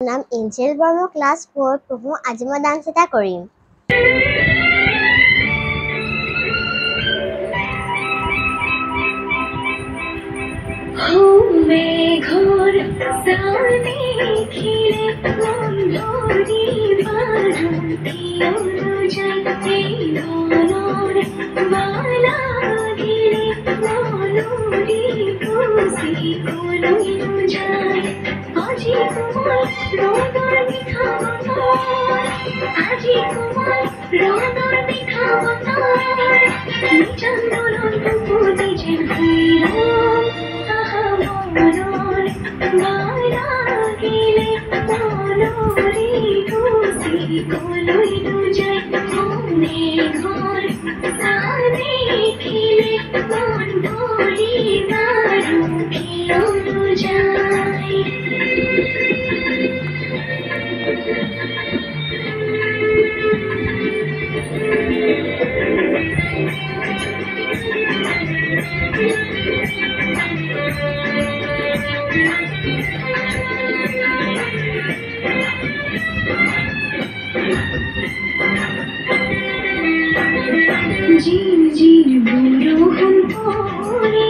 নাম Angel Barma, class 4 পঢ়ো। আজি মই ডান্স এটা কৰিম। মেঘৰ চানে খিৰে বন্ধৰি বান্ধি যায় মালা গিৰে মনুৰি খুচি কলৈ যায় আজি তোমাৰ ৰঙৰ মিঠা বতৰ আজি তোমাৰ ৰঙৰ মিঠা বতৰ চন্দনৰ ফুটি যেন হৈৰম মালাগিলে মনৰি খুচি কলৈ যায় মেঘৰ চানে খিলে মন ভৰি বাৰু কিয়নো যায় ঝির ঝির বরষণ পড়ে